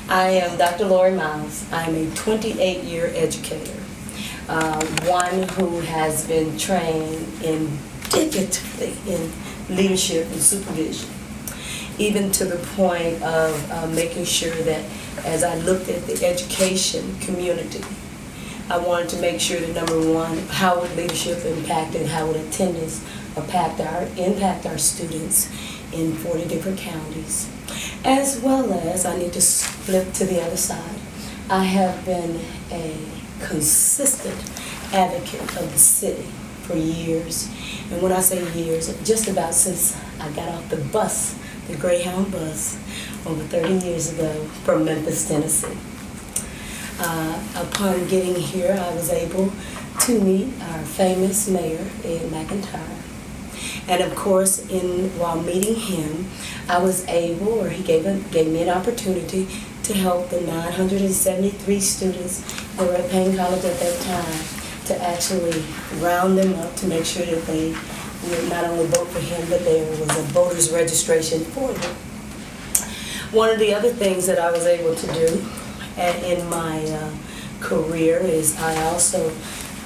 I am Dr. Lori Myles. I'm a 28-year educator, one who has been trained indicatively in leadership and supervision, even to the point of making sure that as I looked at the education community, I wanted to make sure that, number one, how would leadership impact and how would attendance impact our students in 40 different counties, as well as I need to flip to the other side. I have been a consistent advocate of the city for years, and when I say years, just about since I got off the bus, the Greyhound bus, over 30 years ago from Memphis, Tennessee. Upon getting here, I was able to meet our famous mayor, Ed McIntyre. And of course, while meeting him, I was able, or he gave me an opportunity to help the 973 students that were at Payne College at that time to actually round them up to make sure that they would not only vote for him, but there was a voter's registration for them. One of the other things that I was able to do in my career is I also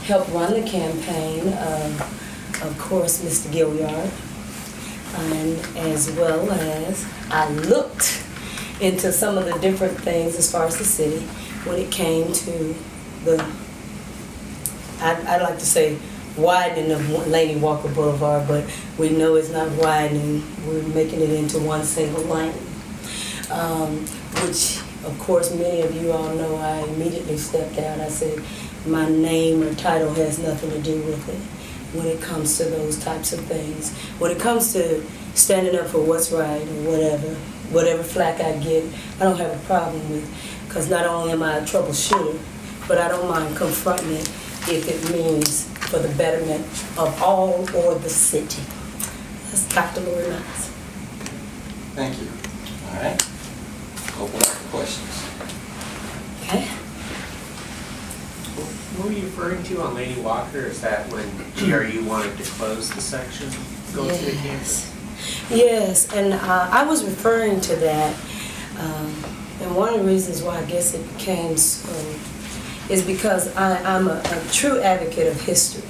helped run the campaign of course, Mr. Gilliard, and as well as I looked into some of the different things as far as the city when it came to the, I'd like to say, widening of Laney Walker Boulevard, but we know it's not widening. We're making it into one single lane, which, of course, many of you all know. I immediately stepped out. I said, my name or title has nothing to do with it when it comes to those types of things. When it comes to standing up for what's right or whatever flack I get, I don't have a problem with, because not only am I a troubleshooter, but I don't mind confronting it if it means for the betterment of all or the city. That's Dr. Lori Myles. Thank you. All right. Open up for questions. Okay. What were you referring to on Lady Walker? Is that when GRU wanted to close the section going to the campus? Yes, and I was referring to that, and one of the reasons why I guess it became so is because I'm a true advocate of history,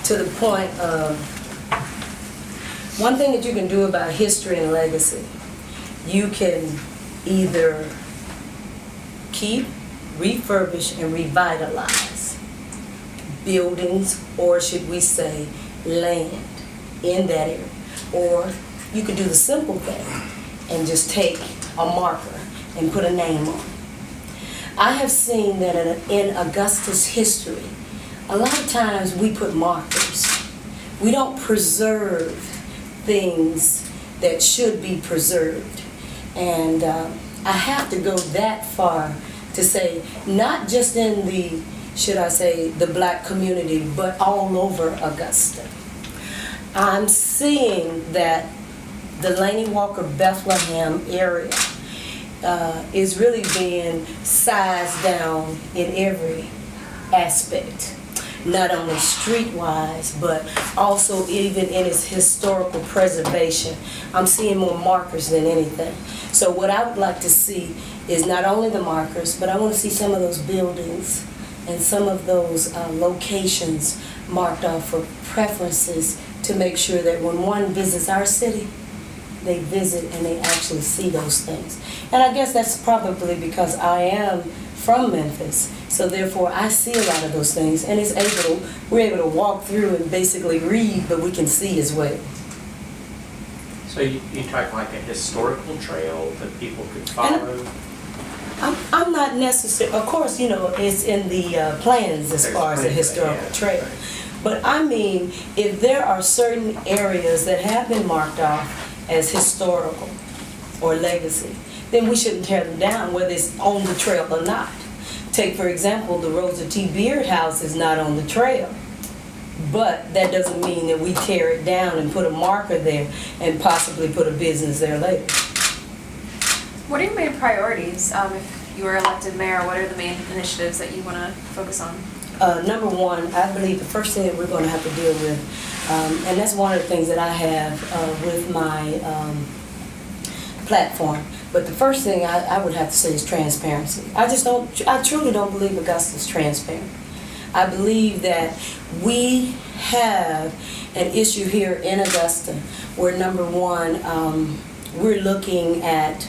to the point of one thing that you can do about history and legacy. You can either keep, refurbish, and revitalize buildings, or should we say land in that area, or you could do the simple thing and just take a marker and put a name on it. I have seen that in Augusta's history, a lot of times we put markers. We don't preserve things that should be preserved. And I have to go that far to say, not just in the, should I say, the black community, but all over Augusta. I'm seeing that the Laney Walker Bethlehem area is really being sized down in every aspect, not only streetwise, but also even in its historical preservation. I'm seeing more markers than anything. So what I would like to see is not only the markers, but I want to see some of those buildings and some of those locations marked off for preferences, to make sure that when one visits our city, they visit and they actually see those things. And I guess that's probably because I am from Memphis, so therefore I see a lot of those things, and we're able to walk through and basically read, but we can see as well. So you talk like a historical trail that people could follow? I'm not necessarily, of course, you know, it's in the plans as far as a historical trail. Right. But I mean, if there are certain areas that have been marked off as historical or legacy, then we shouldn't tear them down, whether it's on the trail or not. Take, for example, the Rosa T. Beard House is not on the trail, but that doesn't mean that we tear it down and put a marker there and possibly put a business there later. What are your main priorities if you were elected mayor? What are the main initiatives that you want to focus on? Number one, I believe the first thing that we're going to have to deal with, and that's one of the things that I have with my platform. But the first thing I would have to say is transparency. I truly don't believe Augusta's transparent. I believe that we have an issue here in Augusta where, number one, we're looking at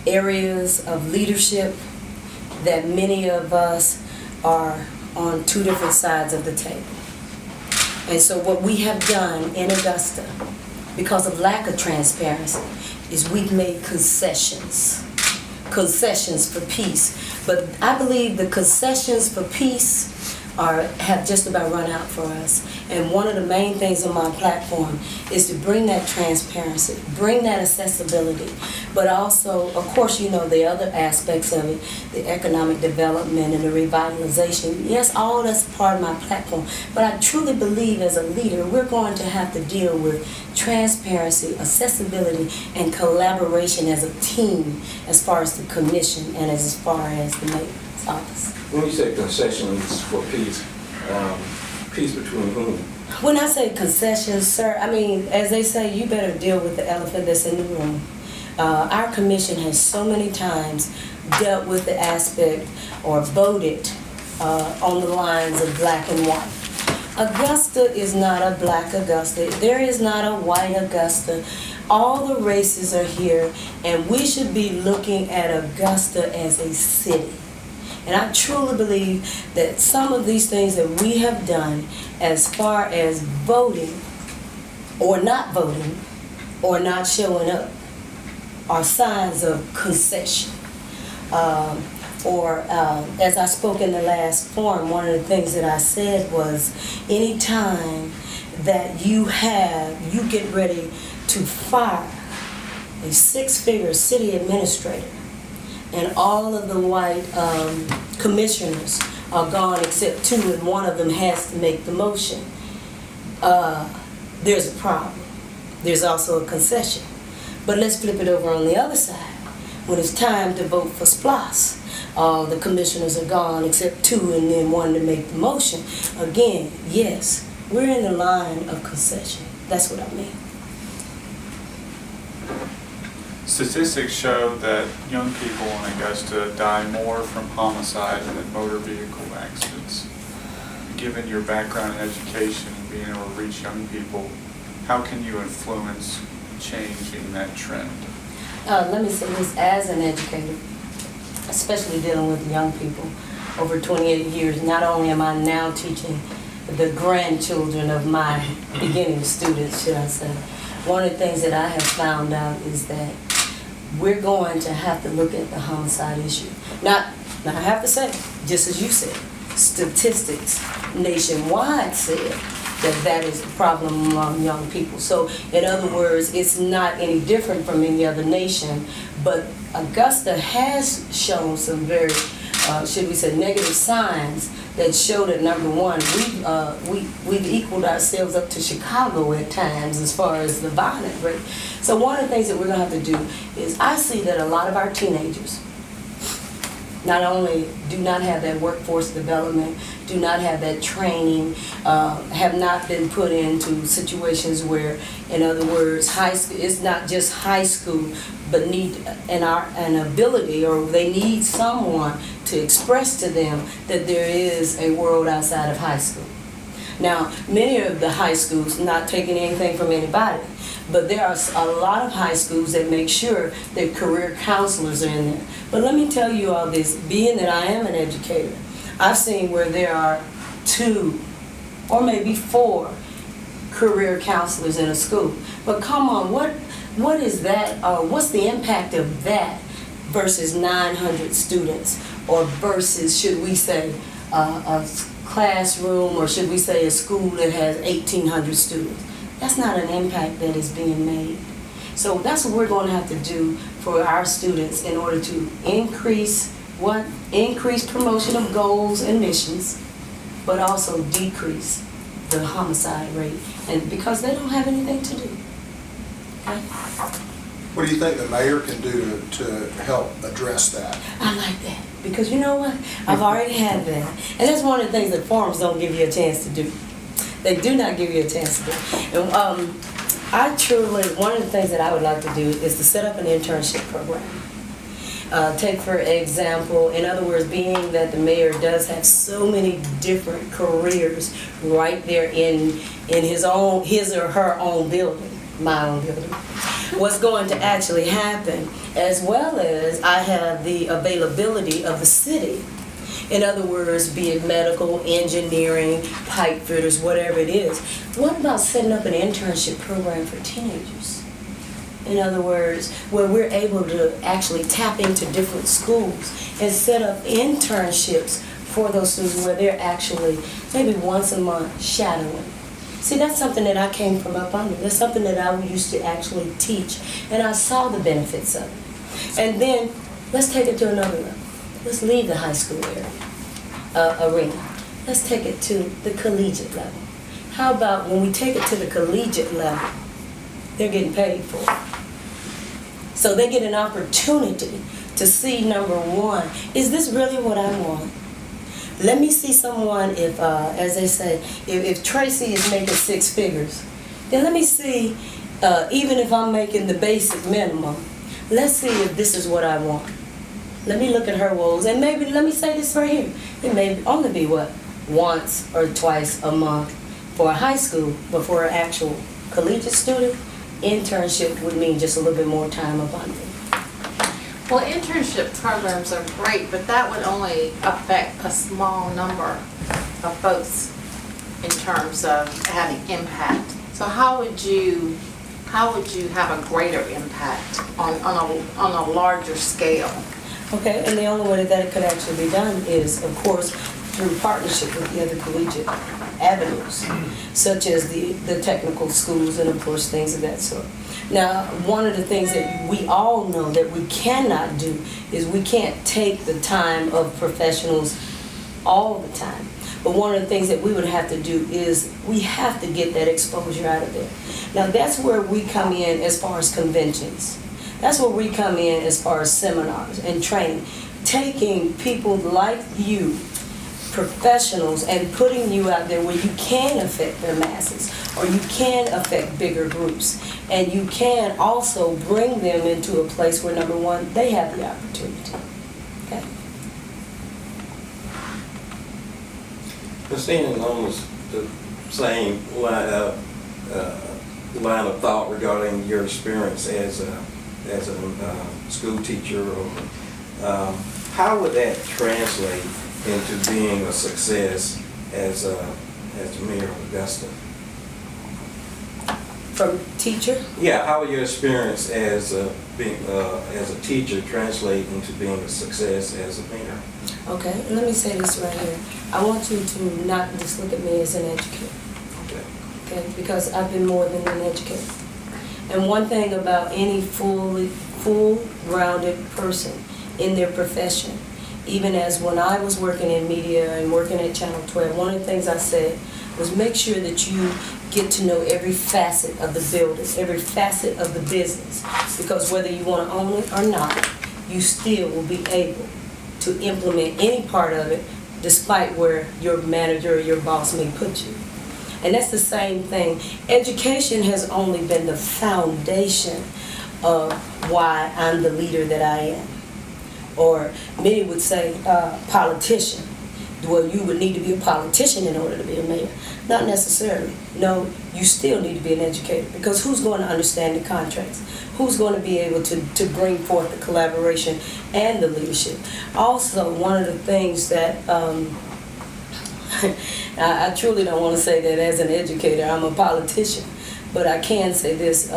areas of leadership that many of us are on two different sides of the table. And so what we have done in Augusta, because of lack of transparency, is we've made concessions for peace. But I believe the concessions for peace have just about run out for us. And one of the main things on my platform is to bring that transparency, bring that accessibility, but also, of course, you know, the other aspects of it, the economic development and the revitalization. Yes, all that's part of my platform. But I truly believe as a leader, we're going to have to deal with transparency, accessibility, and collaboration as a team as far as the commission and as far as the mayor's office. When you say concessions for peace, peace between whom? When I say concessions, sir, I mean, as they say, you better deal with the elephant that's in the room. Our commission has so many times dealt with the aspect or voted on the lines of black and white. Augusta is not a black Augusta. There is not a white Augusta. All the races are here, and we should be looking at Augusta as a city. And I truly believe that some of these things that we have done as far as voting or not showing up are signs of concession. As I spoke in the last forum, one of the things that I said was anytime that you get ready to fire a six-figure city administrator, and all of the white commissioners are gone except two, and one of them has to make the motion. There's a problem. There's also a concession. But let's flip it over on the other side. When it's time to vote for SPLOS, all the commissioners are gone except two, and then one to make the motion. Again, yes, we're in the line of concession. That's what I mean. Statistics show that young people in Augusta die more from homicide than motor vehicle accidents. Given your background in education and being able to reach young people, how can you influence changing that trend? Let me say this, as an educator, especially dealing with young people, over 28 years, not only am I now teaching the grandchildren of my beginning students, should I say, one of the things that I have found out is that we're going to have to look at the homicide issue. Now I have to say, just as you said, statistics nationwide said that is the problem among young people. So in other words, it's not any different from any other nation, but Augusta has shown some very, should we say, negative signs that show that, number one, we've equaled ourselves up to Chicago at times as far as the violent rate. So one of the things that we're going to have to do is, I see that a lot of our teenagers not only do not have that workforce development, do not have that training, have not been put into situations where, in other words, high school, it's not just high school, but need an ability, or they need someone to express to them that there is a world outside of high school. Now, many of the high schools, not taking anything from anybody, but there are a lot of high schools that make sure that career counselors are in there. But let me tell you all this, being that I am an educator, I've seen where there are 2 or maybe 4 career counselors in a school. But come on, what is that, what's the impact of that versus 900 students, or versus, should we say, a classroom, or should we say a school that has 1,800 students? That's not an impact that is being made. So that's what we're going to have to do for our students in order to increase what? Increase promotion of goals and missions, but also decrease the homicide rate, and because they don't have anything to do. Okay? What do you think the mayor can do to help address that? I like that, because you know what? I've already had that. And that's one of the things that forums don't give you a chance to do. They do not give you a chance to do. And One of the things that I would like to do is to set up an internship program. Take for example, in other words, being that the mayor does have so many different careers right there in his or her own building, my own building. What's going to actually happen, as well as I have the availability of the city. In other words, be it medical, engineering, pipe fitters, whatever it is. What about setting up an internship program for teenagers? In other words, where we're able to actually tap into different schools and set up internships for those students where they're actually maybe once a month shadowing. See, that's something that I came from up under. That's something that I used to actually teach, and I saw the benefits of it. And then, let's take it to another level. Let's leave the high school arena. Let's take it to the collegiate level. How about when we take it to the collegiate level, they're getting paid for it. So they get an opportunity to see, number one, is this really what I want? Let me see someone, if, as they say, if Tracy is making 6 figures, then let me see, even if I'm making the basic minimum, let's see if this is what I want. Let me look at her woes, and maybe, let me say this right here, it may only be what? Once or twice a month for a high school, but for an actual collegiate student, internship would mean just a little bit more time abundant. Well, internship programs are great, but that would only affect a small number of folks in terms of having impact. So how would you have a greater impact on a larger scale? Okay, and the only way that it could actually be done is, of course, through partnership with the other collegiate avenues, such as the technical schools and, of course, things of that sort. Now, one of the things that we all know that we cannot do is we can't take the time of professionals all the time. But one of the things that we would have to do is we have to get that exposure out of there. Now, that's where we come in as far as conventions. That's where we come in as far as seminars and training. Taking people like you, professionals, and putting you out there where you can affect the masses, or you can affect bigger groups, and you can also bring them into a place where, number one, they have the opportunity. Okay? Staying on the same line of thought regarding your experience as a school teacher, how would that translate into being a success as the mayor of Augusta? From teacher? Yeah, how would your experience as a teacher translate into being a success as a mayor? Okay, and let me say this right here. I want you to not just look at me as an educator. Okay, because I've been more than an educator. And one thing about any full-rounded person in their profession, even as when I was working in media and working at Channel 12, one of the things I said was make sure that you get to know every facet of the building, every facet of the business, because whether you want to own it or not, you still will be able to implement any part of it despite where your manager or your boss may put you. And that's the same thing. Education has only been the foundation of why I'm the leader that I am. Or many would say politician. Well, you would need to be a politician in order to be a mayor. Not necessarily. No, you still need to be an educator, because who's going to understand the contracts? Who's going to be able to bring forth the collaboration and the leadership? Also, one of the things that I truly don't want to say that as an educator, I'm a politician, but I can say this,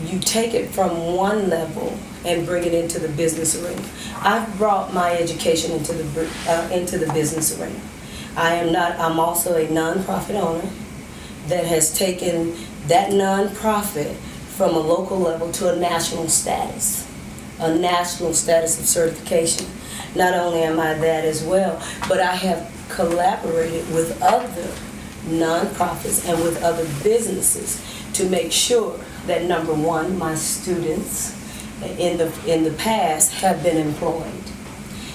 you take it from one level and bring it into the business arena. I've brought my education into the business arena. I'm also a nonprofit owner that has taken that nonprofit from a local level to a national status of certification. Not only am I that as well, but I have collaborated with other nonprofits and with other businesses to make sure that, number one, my students in the past have been employed.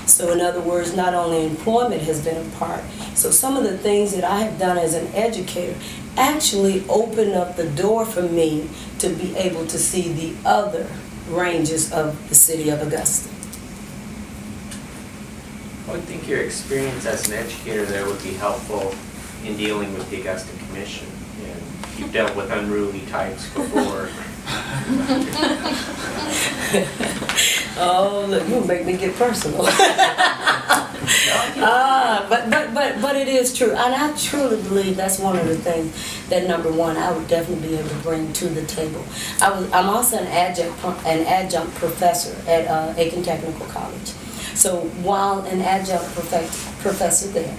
So in other words, not only employment has been a part. So some of the things that I have done as an educator actually opened up the door for me to be able to see the other ranges of the city of Augusta. I would think your experience as an educator there would be helpful in dealing with the Augusta Commission. And you've dealt with unruly types before. Oh, look, you make me get personal. But it is true, and I truly believe that's one of the things that, number one, I would definitely be able to bring to the table. I'm also an adjunct professor at Aiken Technical College. So while an adjunct professor there,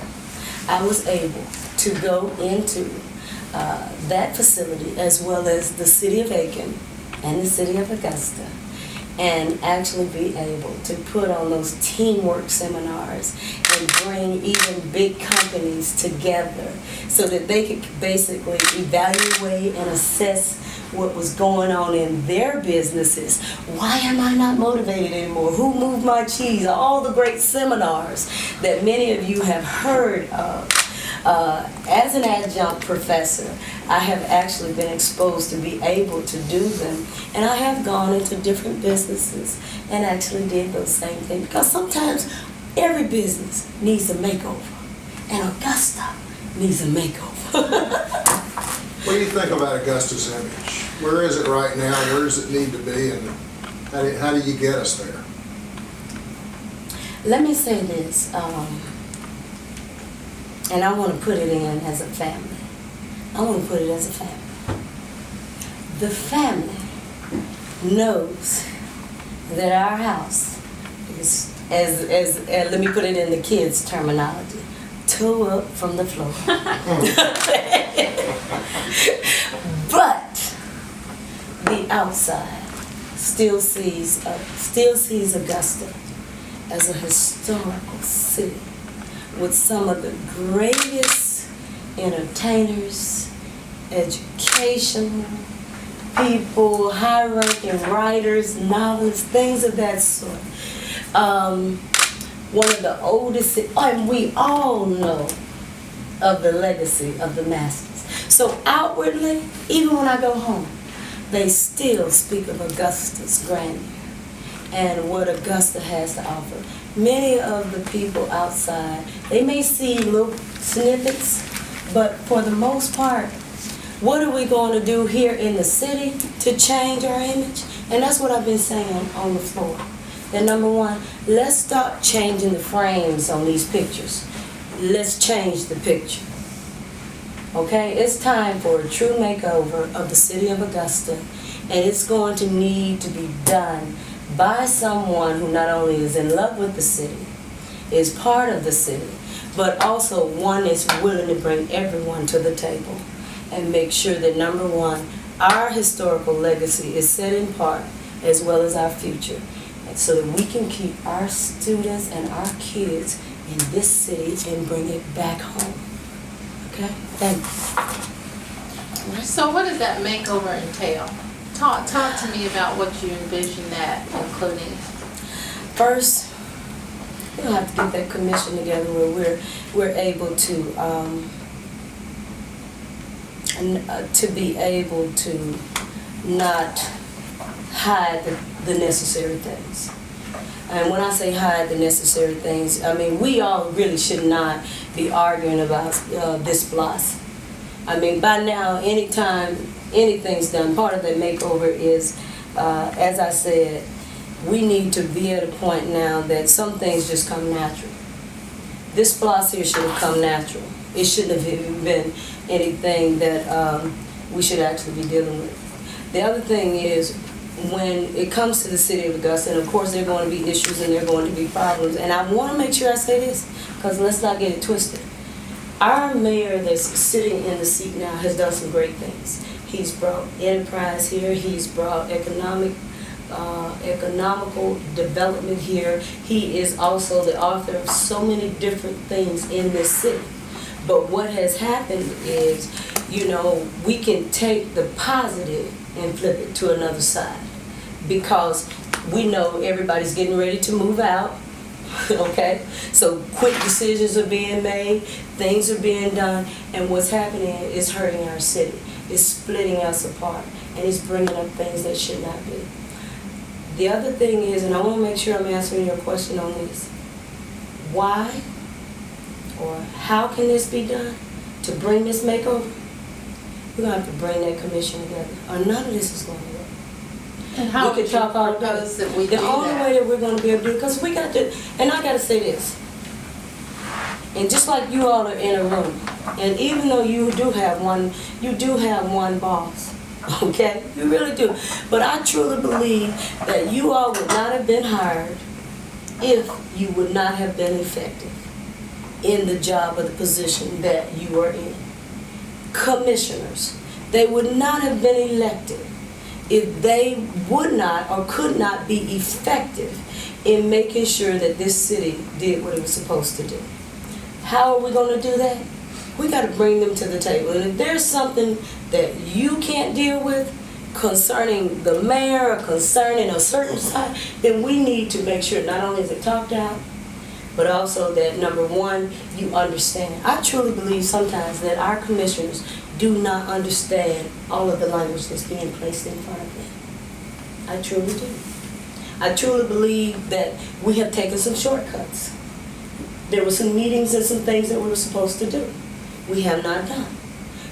I was able to go into that facility as well as the city of Aiken and the city of Augusta, and actually be able to put on those teamwork seminars and bring even big companies together so that they could basically evaluate and assess what was going on in their businesses. Why am I not motivated anymore? Who moved my cheese? All the great seminars that many of you have heard of. As an adjunct professor, I have actually been exposed to be able to do them, and I have gone into different businesses and actually did those same things, because sometimes every business needs a makeover, and Augusta needs a makeover. What do you think about Augusta's image? Where is it right now? Where does it need to be? And how do you get us there? Let me say this, and I want to put it in as a family. I want to put it as a family. The family knows that our house is, let me put it in the kids' terminology, toe up from the floor. But the outside still sees Augusta as a historical city with some of the greatest entertainers, educational people, high-ranking writers, novelists, things of that sort. One of the oldest, and we all know of the legacy of the masters. So outwardly, even when I go home, they still speak of Augusta's grandeur and what Augusta has to offer. Many of the people outside, they may see little snippets, but for the most part, what are we going to do here in the city to change our image? And that's what I've been saying on the floor. That number one, let's stop changing the frames on these pictures. Let's change the picture. Okay, it's time for a true makeover of the city of Augusta, and it's going to need to be done by someone who not only is in love with the city, is part of the city, but also one is willing to bring everyone to the table and make sure that, number one, our historical legacy is set in part as well as our future, and so that we can keep our students and our kids in this city and bring it back home. Okay? Thank you. So what does that makeover entail? Talk to me about what you envision that including. First, we'll have to get that commission together where we're able to be able to not hide the necessary things. And when I say hide the necessary things, I mean we all really should not be arguing about this plus. I mean, by now, anytime anything's done, part of the makeover is, as I said, we need to be at a point now that some things just come natural. This floss here should have come natural. It shouldn't have even been anything that we should actually be dealing with. The other thing is, when it comes to the city of Augusta, and of course there are going to be issues and there are going to be problems, and I want to make sure I say this, because let's not get it twisted. Our mayor that's sitting in the seat now has done some great things. He's brought enterprise here. He's brought economical development here. He is also the author of so many different things in this city. But what has happened is, we can take the positive and flip it to another side, because we know everybody's getting ready to move out. Okay? So quick decisions are being made, things are being done, and what's happening is hurting our city. It's splitting us apart, and it's bringing up things that should not be. The other thing is, and I want to make sure I'm answering your question on this, why or how can this be done to bring this makeover? We're going to have to bring that commission together, or none of this is going to work. And how We would could you talk all day. propose that we do The only way that? that we're going to be able to do it, because we got to, and I got to say this, and just like you all are in a room, and even though you do have one boss, okay? You really do. But I truly believe that you all would not have been hired if you would not have been effective in the job or the position that you are in. Commissioners, they would not have been elected if they would not or could not be effective in making sure that this city did what it was supposed to do. How are we going to do that? We got to bring them to the table. And if there's something that you can't deal with concerning the mayor or concerning a certain side, then we need to make sure not only is it talked out, but also that, number one, you understand. I truly believe sometimes that our commissioners do not understand all of the language that's being placed in front of them. I truly do. I truly believe that we have taken some shortcuts. There were some meetings and some things that we were supposed to do. We have not done.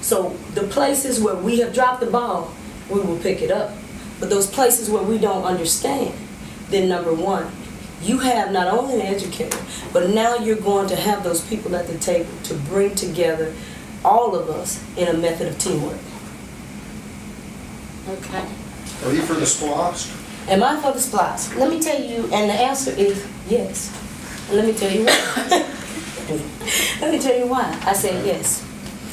So the places where we have dropped the ball, we will pick it up. But those places where we don't understand, then number one, you have not only an educator, but now you're going to have those people at the table to bring together all of us in a method of teamwork. Okay. Are you for the SPLOST? Am I for the SPLOST? Let me tell you, and the answer is yes. And let me tell you why. Let me tell you why I say yes.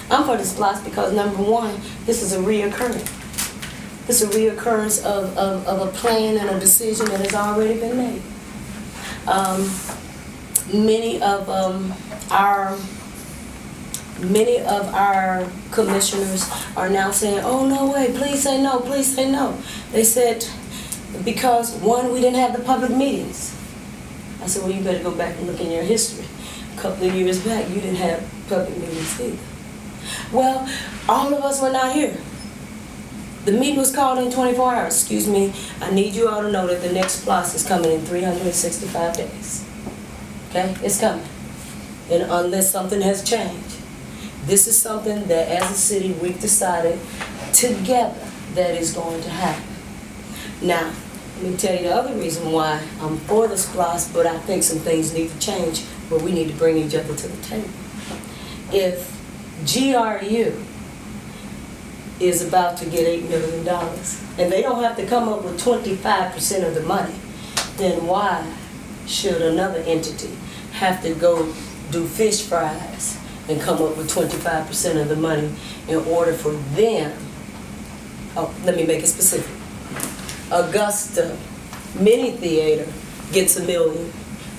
I'm for the SPLOST because, number one, this is a reoccurrence. It's a reoccurrence of a plan and a decision that has already been made. Many of our commissioners are now saying, "Oh, no way, please say no, please say no." They said, because one, we didn't have the public meetings. I said, well, you better go back and look in your history. A couple of years back, you didn't have public meetings either. Well, all of us were not here. The meeting was called in 24 hours. Excuse me, I need you all to know that the next SPLOST is coming in 365 days. Okay, it's coming. And unless something has changed. This is something that as a city we've decided together that is going to happen. Now, let me tell you the other reason why I'm for the SPLOST, but I think some things need to change, but we need to bring each other to the table. If GRU is about to get $8 million, and they don't have to come up with 25% of the money, then why should another entity have to go do fish fries and come up with 25% of the money in order for them? Oh, let me make it specific. Augusta Mini Theater gets $1 million,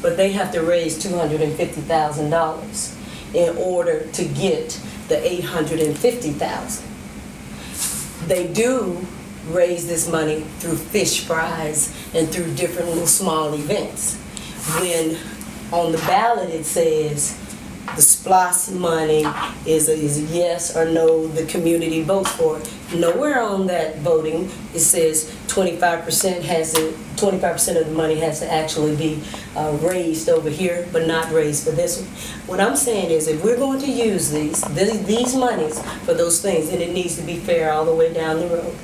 but they have to raise $250,000 in order to get the $850,000. They do raise this money through fish fries and through different little small events. When on the ballot it says the SPLOST money is yes or no, the community votes for it. Nowhere on that voting it says 25% of the money has to actually be raised over here, but not raised for this one. What I'm saying is, if we're going to use these monies for those things, then it needs to be fair all the way down the road.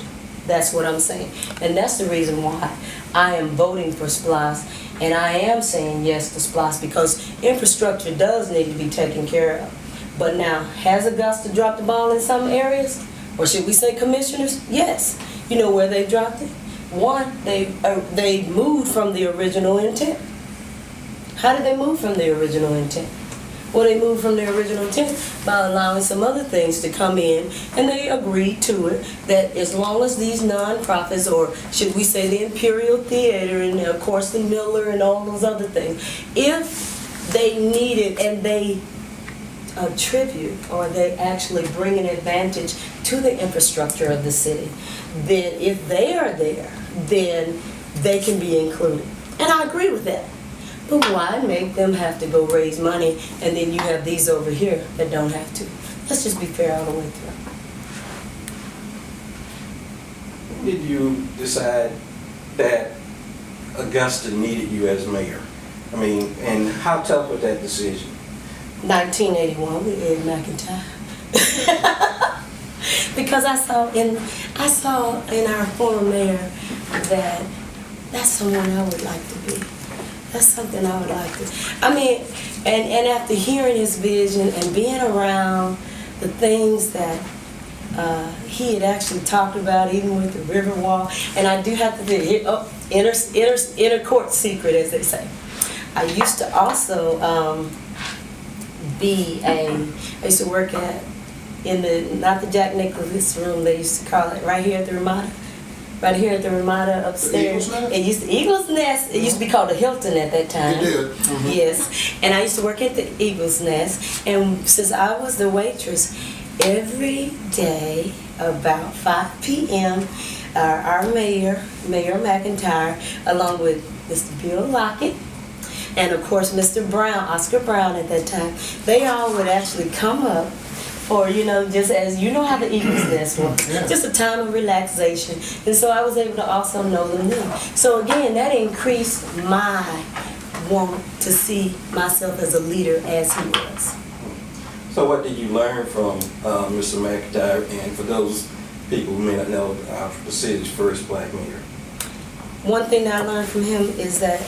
That's what I'm saying, and that's the reason why I am voting for SPLOST, and I am saying yes to SPLOST, because infrastructure does need to be taken care of. But now, has Augusta dropped the ball in some areas? Or should we say commissioners? Yes. You know where they dropped it? One, they moved from the original intent. How did they move from the original intent? Well, they moved from the original intent by allowing some other things to come in, and they agreed to it, that as long as these nonprofits, or should we say the Imperial Theater and of course the Miller and all those other things, if they need it and they attribute or they actually bring an advantage to the infrastructure of the city, then if they are there, then they can be included. And I agree with that. But why make them have to go raise money and then you have these over here that don't have to? Let's just be fair all the way through. When did you decide that Augusta needed you as mayor? I mean, and how tough was that decision? 1981 with Ed McIntyre. Because I saw in our former mayor that that's someone I would like to be. That's something I would like to. I mean, and after hearing his vision and being around the things that he had actually talked about, even with the river wall, and I do have to do inner court secret, as they say. I used to also I used to work in not the Jack Nicklaus room, they used to call it, right here at the Ramada. Right here at the Ramada upstairs. Eagle's Nest. It used to be called the Hilton at that time. You did? Mm-hmm. Yes. And I used to work at the Eagle's Nest. And since I was the waitress, every day about 5 p.m., our Mayor McIntyre, along with Mr. Bill Lockett, and of course Mr. Brown, Oscar Brown at that time, they all would actually come up for, just as you know how the Eagle's Nest was, just a time of relaxation. And so I was able to also know them then. So again, that increased my want to see myself as a leader as he was. So what did you learn from Mr. McIntyre, and for those people who may not know, the city's first black mayor? One thing that I learned from him is that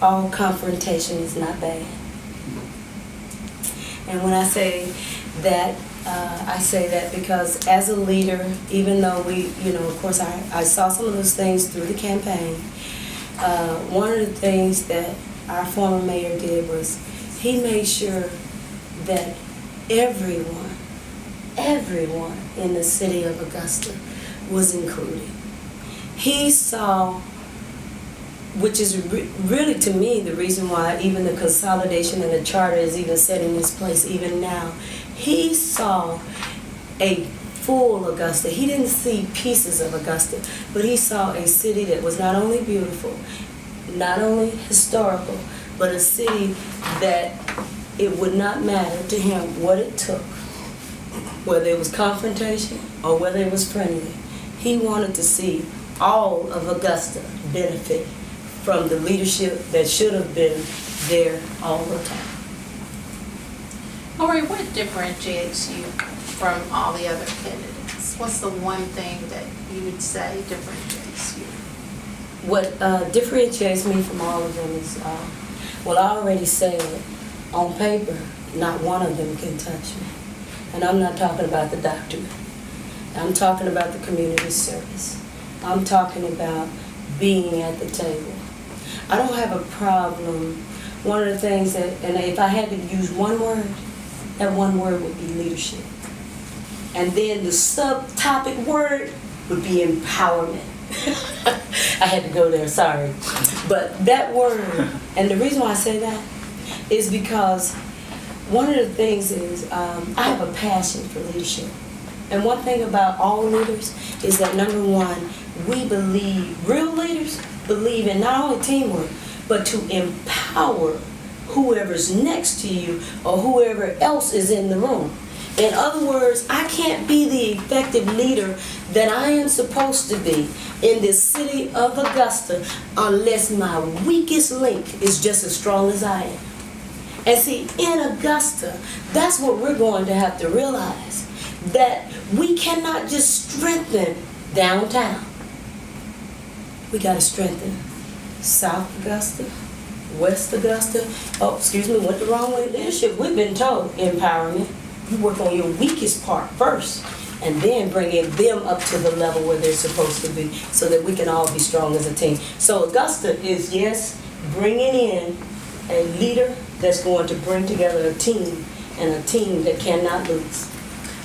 all confrontation is not bad. And when I say that, I say that because as a leader, even though of course I saw some of those things through the campaign, one of the things that our former mayor did was he made sure that everyone in the city of Augusta was included. He saw, which is really to me the reason why even the consolidation and the charter is even set in this place even now. He saw a full Augusta. He didn't see pieces of Augusta, but he saw a city that was not only beautiful, not only historical, but a city that it would not matter to him what it took, whether it was confrontation or whether it was friendly. He wanted to see all of Augusta benefit from the leadership that should have been there all the time. Lori, what differentiates you from all the other candidates? What's the one thing that you would say differentiates you? What differentiates me from all of them is, I already said, on paper, not one of them can touch me. And I'm not talking about the doctorate. I'm talking about the community service. I'm talking about being at the table. I don't have a problem. One of the things that, and if I had to use one word, that one word would be leadership. And then the subtopic word would be empowerment. I had to go there, sorry. But that word, and the reason why I say that is because one of the things is I have a passion for leadership. And one thing about all leaders is that, number one, we believe, real leaders believe in not only teamwork, but to empower whoever's next to you or whoever else is in the room. In other words, I can't be the effective leader that I am supposed to be in this city of Augusta unless my weakest link is just as strong as I am. And see, in Augusta, that's what we're going to have to realize, that we cannot just strengthen downtown. We got to strengthen South Augusta, West Augusta. Oh, excuse me, went the wrong way. Leadership, we've been told, empowerment. You work on your weakest part first, and then bringing them up to the level where they're supposed to be so that we can all be strong as a team. So Augusta is, yes, bringing in a leader that's going to bring together a team, and a team that cannot lose.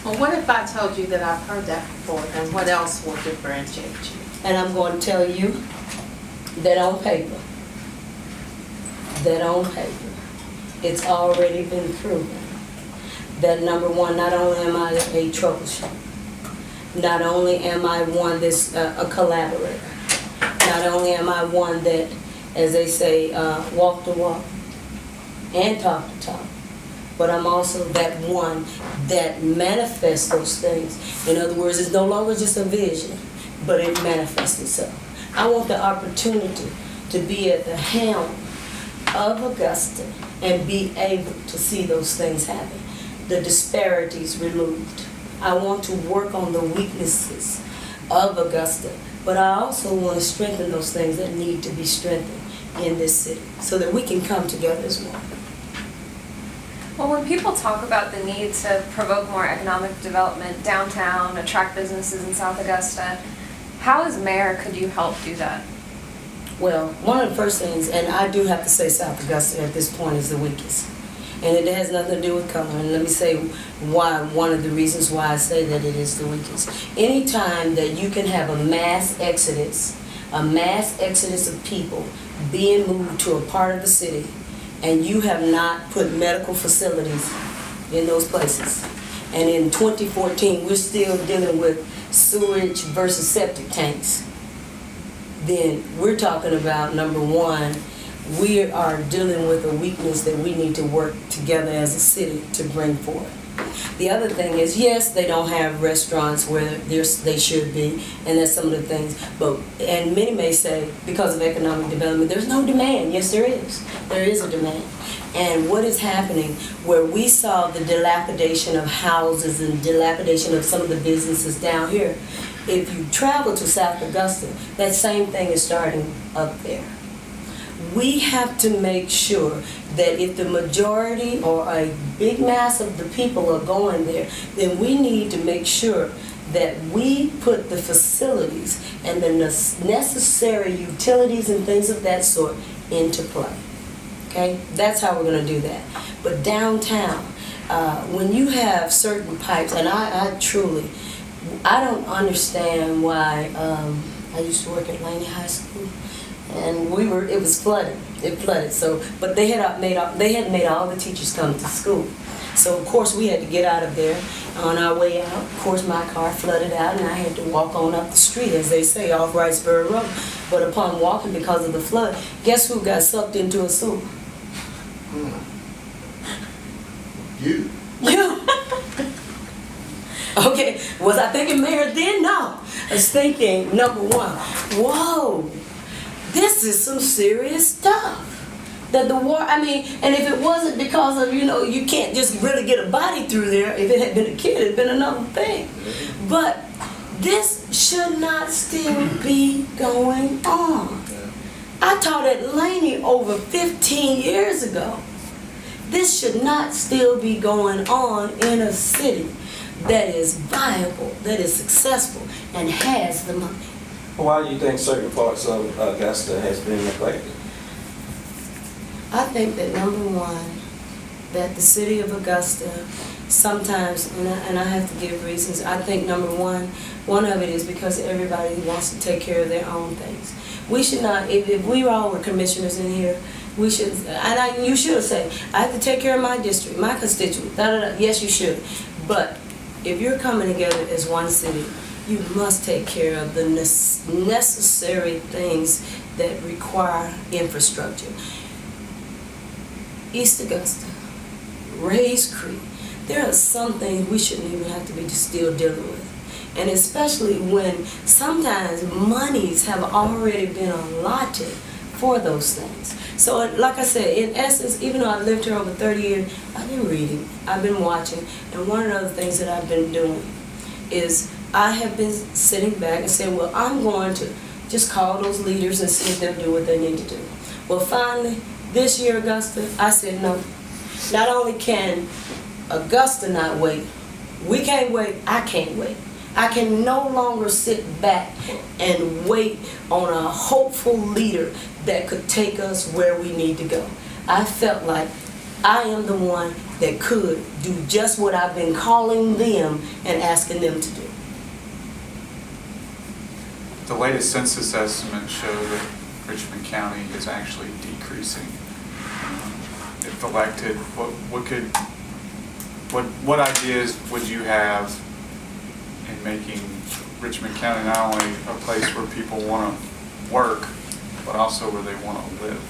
Well, what if I told you that I've heard that before, and what else will differentiate you? And I'm going to tell you that on paper, it's already been proven that, number one, not only am I a troubleshooter, not only am I one that's a collaborator, not only am I one that as they say, walk the walk and talk the talk. But I'm also that one that manifests those things. In other words, it's no longer just a vision, but it manifests itself. I want the opportunity to be at the helm of Augusta and be able to see those things happen, the disparities removed. I want to work on the weaknesses of Augusta, but I also want to strengthen those things that need to be strengthened in this city so that we can come together as one. Well, when people talk about the need to provoke more economic development downtown, attract businesses in South Augusta, how as mayor could you help do that? Well, one of the first things, and I do have to say South Augusta at this point is the weakest. And it has nothing to do with color. And let me say why, one of the reasons why I say that it is the weakest. Anytime that you can have a mass exodus of people being moved to a part of the city, and you have not put medical facilities in those places. And in 2014, we're still dealing with sewage versus septic tanks. Then we're talking about, number one, we are dealing with a weakness that we need to work together as a city to bring forth. The other thing is, yes, they don't have restaurants where they should be, and that's some of the things. And many may say, because of economic development, there's no demand. Yes, there is. There is a demand. And what is happening, where we saw the dilapidation of houses and dilapidation of some of the businesses down here, if you travel to South Augusta, that same thing is starting up there. We have to make sure that if the majority or a big mass of the people are going there, then we need to make sure that we put the facilities and the necessary utilities and things of that sort into play. Okay? That's how we're going to do that. But downtown, when you have certain pipes, and I don't understand why. I used to work at Laney High School, and it was flooded. It flooded. So, but they had made all the teachers come to school. So of course we had to get out of there. On our way out, of course my car flooded out, and I had to walk on up the street, as they say, off Wrightsboro Road. But upon walking because of the flood, guess who got sucked into a sewer? You. You. Okay, was I thinking mayor then? No. I was thinking, number one, whoa, this is some serious stuff. That the war, and if it wasn't because of, you can't just really get a body through there. If it had been a kid, it'd been another thing. But this should not still be going on. I taught at Laney over 15 years ago. This should not still be going on in a city that is viable, that is successful, and has the money. Why do you think certain parts of Augusta has been neglected? I think that number one, that the city of Augusta sometimes, and I have to give reasons, I think number one of it is because everybody wants to take care of their own things. We should not, if we all were commissioners in here, we should, you should say, I have to take care of my district, my constituent, Yes, you should. But if you're coming together as one city, you must take care of the necessary things that require infrastructure. East Augusta, Rays Creek, there are some things we shouldn't even have to be still dealing with. And especially when sometimes monies have already been allotted for those things. So like I said, in essence, even though I've lived here over 30 years, I've been reading, I've been watching, and one of the other things that I've been doing is I have been sitting back and saying, well, I'm going to just call those leaders and see if they'll do what they need to do. Well, finally, this year, Augusta, I said no. Not only can Augusta not wait, we can't wait, I can't wait. I can no longer sit back and wait on a hopeful leader that could take us where we need to go. I felt like I am the one that could do just what I've been calling them and asking them to do. The latest census estimates show that Richmond County is actually decreasing. If elected, what ideas would you have in making Richmond County not only a place where people want to work, but also where they want to live.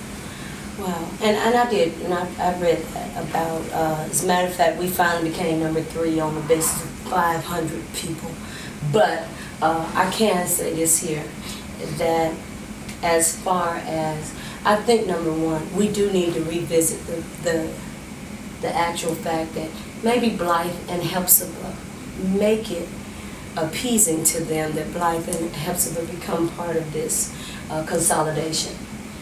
Wow, and I did, and I read that about, as a matter of fact, we finally became number 3 on the basis of 500 people. But I can say this here, that as far as, I think number 1, we do need to revisit the actual fact that maybe Blythe and Hephzibah make it appeasing to them that Blythe and Hephzibah become part of this consolidation.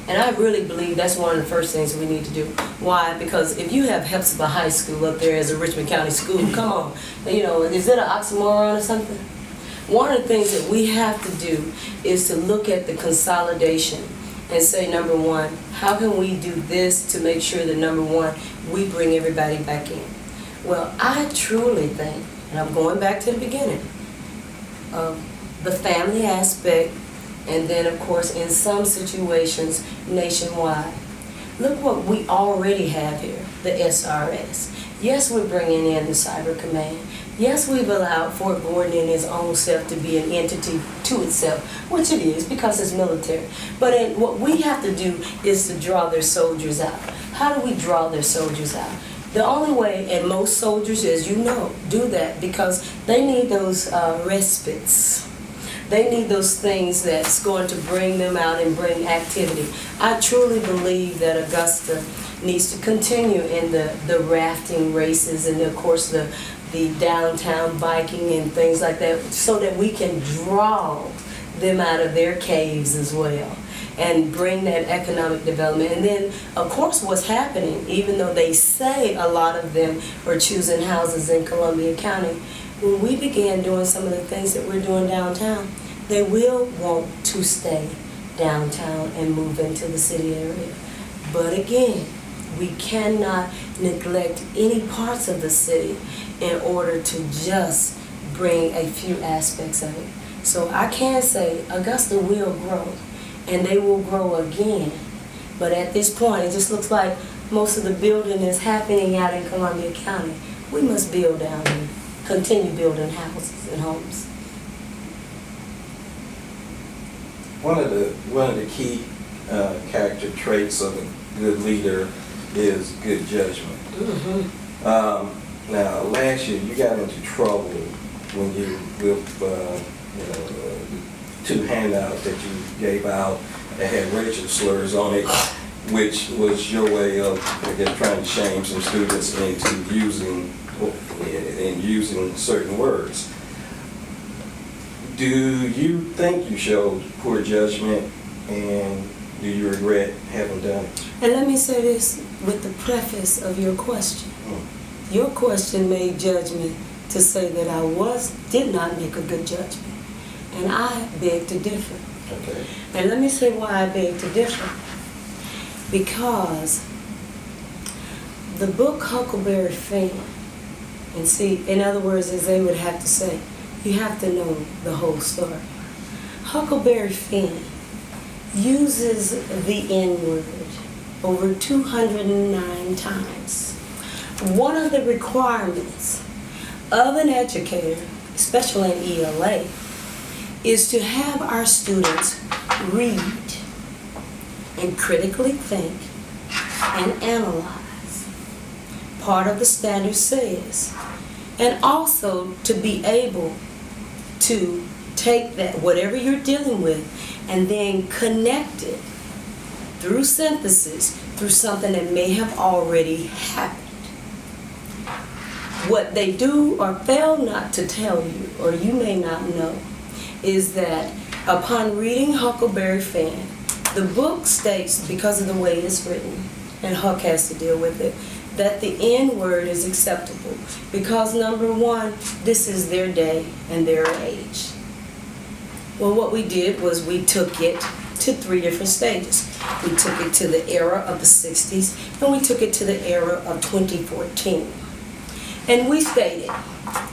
And I really believe that's one of the first things we need to do. Why? Because if you have Hephzibah High School up there as a Richmond County school, come on, is it an oxymoron or something? One of the things that we have to do is to look at the consolidation and say, number 1, how can we do this to make sure that, number 1, we bring everybody back in? Well, I truly think, and I'm going back to the beginning, of the family aspect, and then, of course, in some situations, nationwide. Look what we already have here, the SRS. Yes, we're bringing in the Cyber Command. Yes, we've allowed Fort Gordon in his own self to be an entity to itself, which it is because it's military. But what we have to do is to draw their soldiers out. How do we draw their soldiers out? The only way, and most soldiers, as you know, do that because they need those respites. They need those things that's going to bring them out and bring activity. I truly believe that Augusta needs to continue in the rafting races and, of course, the downtown biking and things like that so that we can draw them out of their caves as well and bring that economic development. And then, of course, what's happening, even though they say a lot of them are choosing houses in Columbia County, when we began doing some of the things that we're doing downtown, they will want to stay downtown and move into the city area. But again, we cannot neglect any parts of the city in order to just bring a few aspects of it. So I can say Augusta will grow, and they will grow again. But at this point, it just looks like most of the building is happening out in Columbia County. We must build down here, continue building houses and homes. One of the key character traits of a good leader is good judgment. Mm-hmm. Now, last year you got into trouble when you with the 2 handouts that you gave out that had racial slurs on it, which was your way of, I guess, trying to shame some students into using certain words. Do you think you showed poor judgment, and do you regret having done it? And let me say this with the preface of your question. Your question made judgment to say that I did not make a good judgment, and I beg to differ. Okay. And let me say why I beg to differ. Because the book Huckleberry Finn, and see, in other words, as they would have to say, you have to know the whole story. Huckleberry Finn uses the N-word over 209 times. One of the requirements of an educator, especially in ELA, is to have our students read and critically think and analyze. Part of the standard says, and also to be able to take that, whatever you're dealing with, and then connect it through synthesis, through something that may have already happened. What they do or fail not to tell you, or you may not know, is that upon reading Huckleberry Finn, the book states, because of the way it's written, and Huck has to deal with it, that the N-word is acceptable because, number 1, this is their day and their age. Well, what we did was we took it to 3 different stages. We took it to the era of the 60s, and we took it to the era of 2014. And we stated,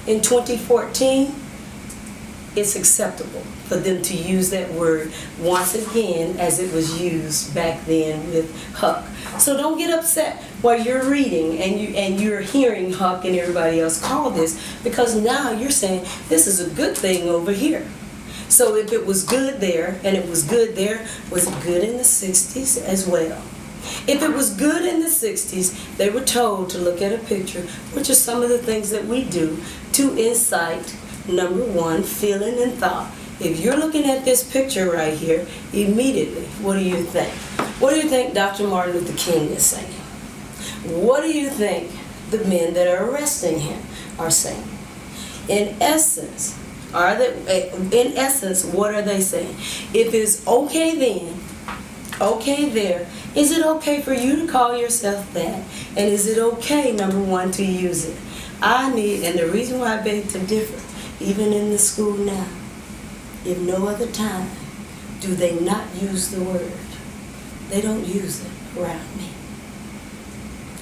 in 2014, it's acceptable for them to use that word once again as it was used back then with Huck. So don't get upset while you're reading and you're hearing Huck and everybody else call this, because now you're saying this is a good thing over here. So if it was good there, and it was good there, was it good in the 60s as well? If it was good in the 60s, they were told to look at a picture, which are some of the things that we do to incite, number one, feeling and thought. If you're looking at this picture right here, immediately, what do you think? What do you think Dr. Martin Luther King is saying? What do you think the men that are arresting him are saying? In essence, what are they saying? If it's okay then, okay there, is it okay for you to call yourself that? And is it okay, number one, to use it? And the reason why I beg to differ, even in the school now, if no other time do they not use the word, they don't use it around me.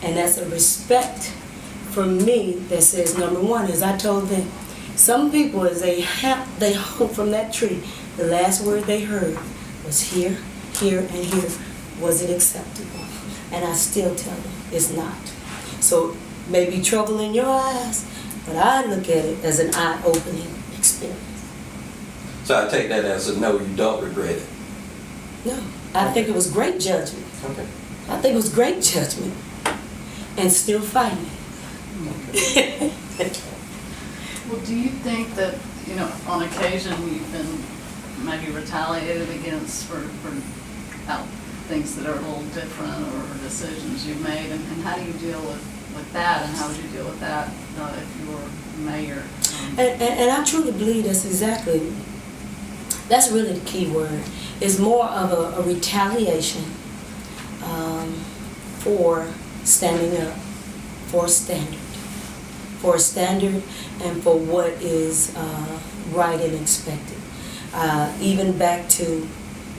And that's a respect from me that says, number one, as I told them, some people, as they hung from that tree, the last word they heard was here, here, and here. Was it acceptable? And I still tell them it's not. So maybe trouble in your eyes, but I look at it as an eye-opening experience. So I take that as a no, you don't regret it. No, I think it was great judgment. Okay. I think it was great judgment, and still fighting. Well, do you think that, on occasion you've been maybe retaliated against for things that are a little different or decisions you've made, and how do you deal with that, and how would you deal with that if you were mayor? And I truly believe that's really the key word. It's more of a retaliation for standing up, for a standard, and for what is right and expected. Even back to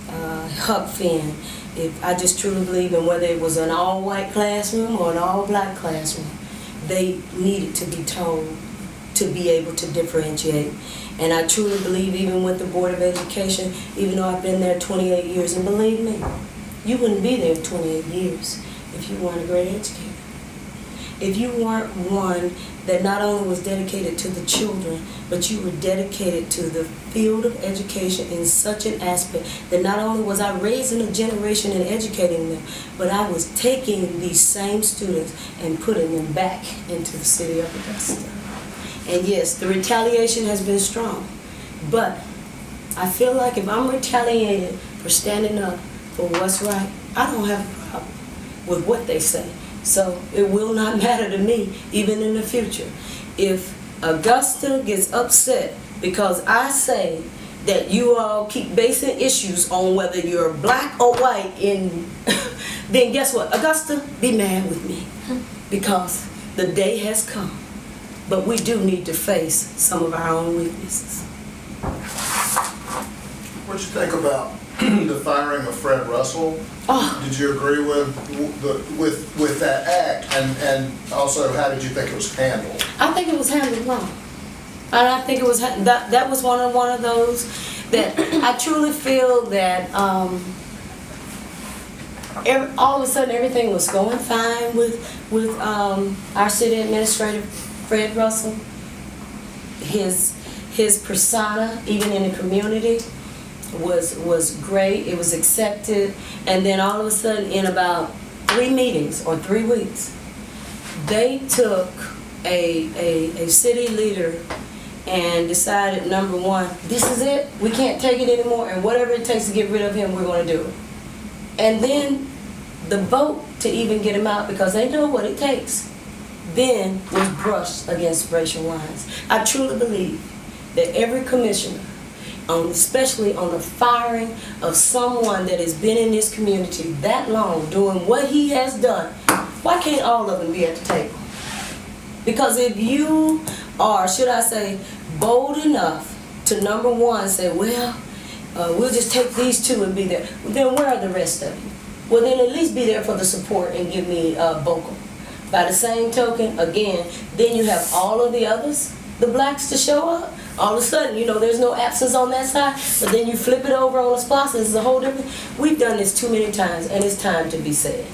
Huck Finn, if I just truly believe in whether it was an all-white classroom or an all-black classroom, they needed to be told to be able to differentiate. And I truly believe even with the Board of Education, even though I've been there 28 years, and believe me, you wouldn't be there 28 years if you weren't a great educator. If you weren't one that not only was dedicated to the children, but you were dedicated to the field of education in such an aspect that not only was I raising a generation and educating them, but I was taking these same students and putting them back into the city of Augusta. And yes, the retaliation has been strong, but I feel like if I'm retaliated for standing up for what's right, I don't have a problem with what they say. So it will not matter to me, even in the future. If Augusta gets upset because I say that you all keep basing issues on whether you're black or white, then guess what? Augusta, be mad with me, because the day has come. But we do need to face some of our own weaknesses. What'd you think about the firing of Fred Russell? Oh. Did you agree with that act, and also how did you think it was handled? I think it was handled wrong. And I think it was that was one of those that I truly feel that all of a sudden everything was going fine with our city administrator Fred Russell. His persona, even in the community, was great. It was accepted, and then all of a sudden, in about 3 meetings or 3 weeks, they took a city leader and decided, number one, this is it. We can't take it anymore, and whatever it takes to get rid of him, we're going to do it. And then the vote to even get him out, because they know what it takes, then was brushed against racial lines. I truly believe that every commissioner, especially on the firing of someone that has been in this community that long, doing what he has done, why can't all of them be at the table? Because if you are, should I say, bold enough to, number one, say, well, we'll just take these 2 and be there, then where are the rest of you? Well, then at least be there for the support and give me vocal. By the same token, again, then you have all of the others, the blacks, to show up. All of a sudden, there's no absence on that side, but then you flip it over on the spots, and it's a whole different. We've done this too many times, and it's time to be said.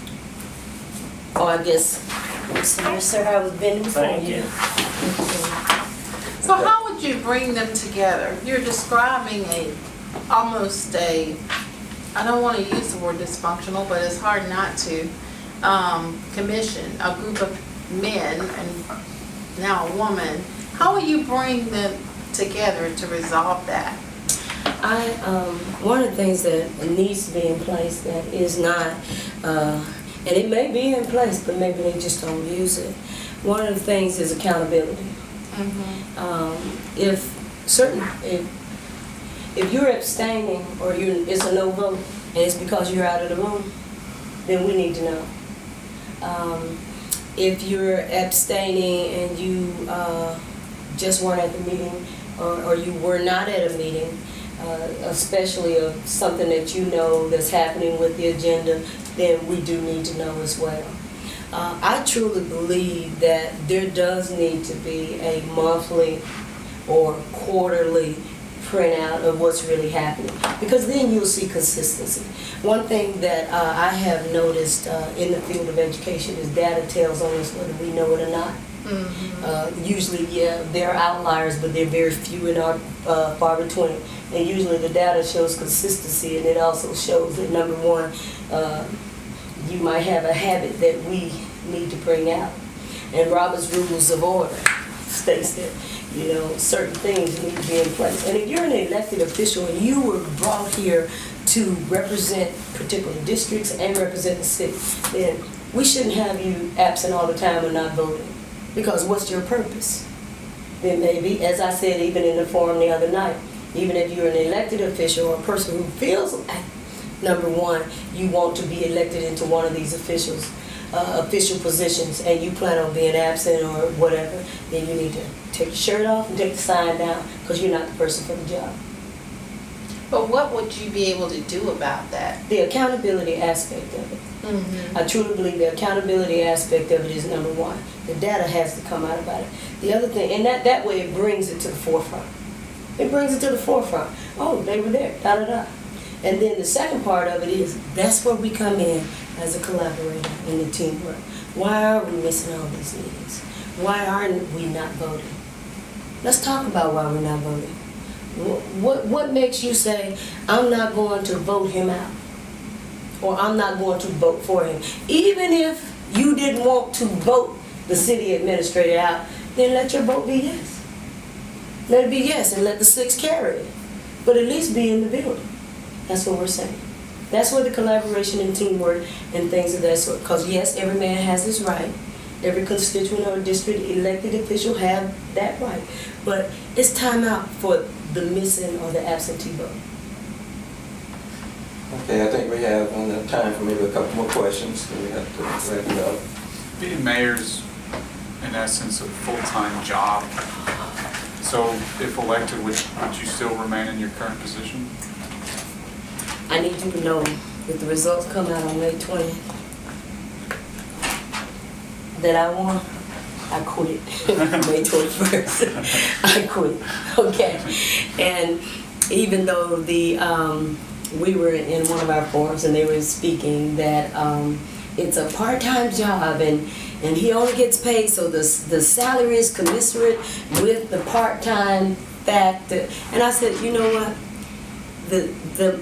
Oh, I guess, sir, I was bending before you. So how would you bring them together? You're describing almost a, I don't want to use the word dysfunctional, but it's hard not to, commission, a group of men and now a woman. How will you bring them together to resolve that? One of the things that needs to be in place that is not, and it may be in place, but maybe they just don't use it. One of the things is accountability. If you're abstaining or it's a no vote and it's because you're out of the room, then we need to know. If you're abstaining and you just weren't at the meeting or you were not at a meeting, especially of something that you know that's happening with the agenda, then we do need to know as well. I truly believe that there does need to be a monthly or quarterly printout of what's really happening, because then you'll see consistency. One thing that I have noticed in the field of education is data tells on us whether we know it or not. Usually, yeah, there are outliers, but they're very few and far between. And usually the data shows consistency, and it also shows that, number one, you might have a habit that we need to bring out. And Robert's Rules of Order states that, certain things need to be in place. And if you're an elected official and you were brought here to represent particular districts and represent the city, then we shouldn't have you absent all the time or not voting. Because what's your purpose? Then maybe, as I said even in the forum the other night, even if you're an elected official or a person who feels like, number one, you want to be elected into one of these official positions and you plan on being absent or whatever, then you need to take your shirt off and take the sign down, because you're not the person for the job. But what would you be able to do about that? The accountability aspect of it. I truly believe the accountability aspect of it is number one. The data has to come out about it. The other thing, and that way it brings it to the forefront. It brings it to the forefront. Oh, they were there, da-da-da. And then the second part of it is, that's where we come in as a collaborator in the teamwork. Why are we missing all these meetings? Why are we not voting? Let's talk about why we're not voting. What makes you say, I'm not going to vote him out? Or I'm not going to vote for him? Even if you didn't want to vote the city administrator out, then let your vote be yes. Let it be yes, and let the 6 carry it. But at least be in the building. That's what we're saying. That's where the collaboration and teamwork and things of that sort. Because yes, every man has his right. Every constituent or district elected official have that right. But it's time out for the missing or the absentee vote. Okay, I think we have time for maybe a couple more questions, and we have to wrap it up. Being mayor's, in essence, a full-time job. So if elected, would you still remain in your current position? I need you to know that the results come out on May 20th. That I won, I quit. May 21st, I quit. Okay, and even though we were in one of our forums and they were speaking that it's a part-time job and he only gets paid, so the salary is commensurate with the part-time factor. And I said, you know what? The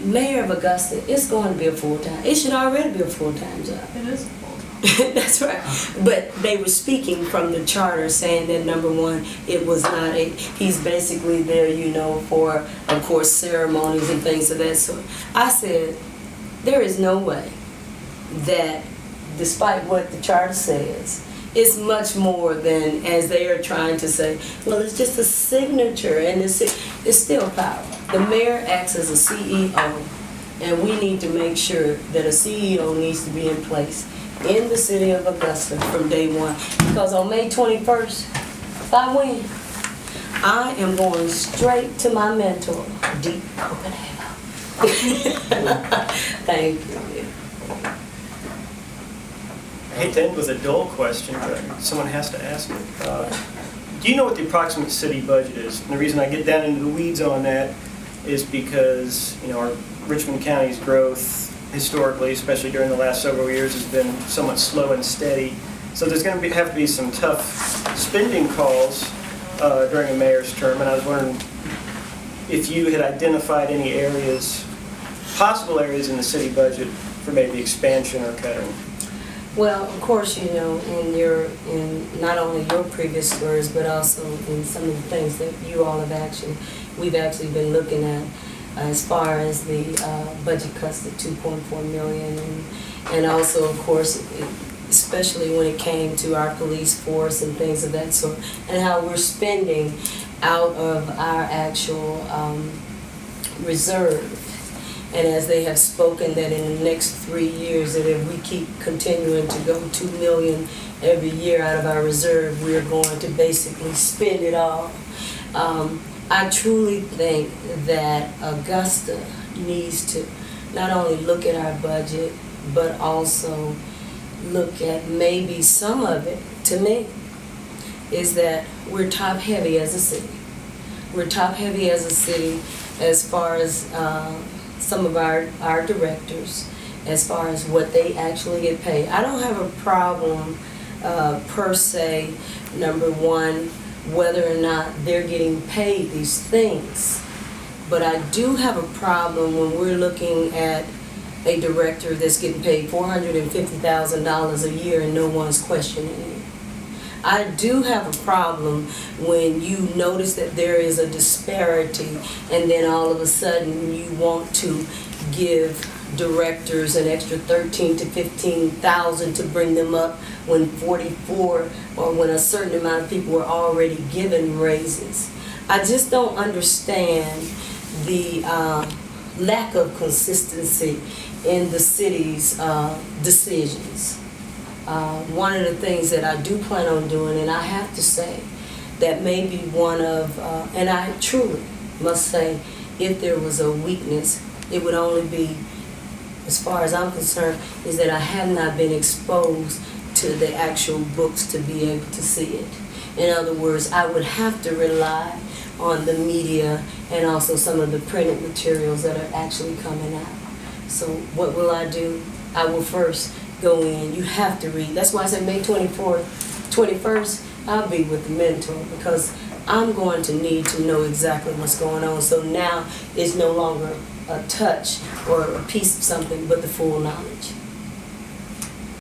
mayor of Augusta is going to be a full-time. It should already be a full-time job. It is a full-time. That's right. But they were speaking from the charter, saying that number one, it was not he's basically there, for, of course, ceremonies and things of that sort. I said, there is no way that, despite what the charter says, it's much more than, as they are trying to say, well, it's just a signature, and it's still power. The mayor acts as a CEO, and we need to make sure that a CEO needs to be in place in the city of Augusta from day one. Because on May 21st, if I win, I am going straight to my mentor, Deep Copenhagen. Thank you. I hate to end with a dull question, but someone has to ask it. Do you know what the approximate city budget is? And the reason I get down into the weeds on that is because, our Richmond County's growth historically, especially during the last several years, has been somewhat slow and steady. So there's going to have to be some tough spending calls during a mayor's term, and I was wondering if you had identified any areas, possible areas in the city budget for maybe expansion or cutting. Well, of course, you know, in not only your previous stories, but also in some of the things that you all we've actually been looking at as far as the budget cuts to 2.4 million, and also, of course, especially when it came to our police force and things of that sort, and how we're spending out of our actual reserve. And as they have spoken that in the next 3 years, that if we keep continuing to go 2 million every year out of our reserve, we're going to basically spend it all. I truly think that Augusta needs to not only look at our budget, but also look at maybe some of it, to me, is that we're top heavy as a city. We're top heavy as a city as far as some of our directors, as far as what they actually get paid. I don't have a problem per se, number one, whether or not they're getting paid these things. But I do have a problem when we're looking at a director that's getting paid $450,000 a year and no one's questioning it. I do have a problem when you notice that there is a disparity and then all of a sudden you want to give directors an extra $13,000 to $15,000 to bring them up when 44 or when a certain amount of people were already given raises. I just don't understand the lack of consistency in the city's decisions. One of the things that I do plan on doing, and I have to say, that may be one of, and I truly must say, if there was a weakness, it would only be, as far as I'm concerned, is that I have not been exposed to the actual books to be able to see it. In other words, I would have to rely on the media and also some of the printed materials that are actually coming out. So what will I do? I will first go in. You have to read. That's why I said May 24th, 21st, I'll be with the mentor, because I'm going to need to know exactly what's going on. So now it's no longer a touch or a piece of something, but the full knowledge.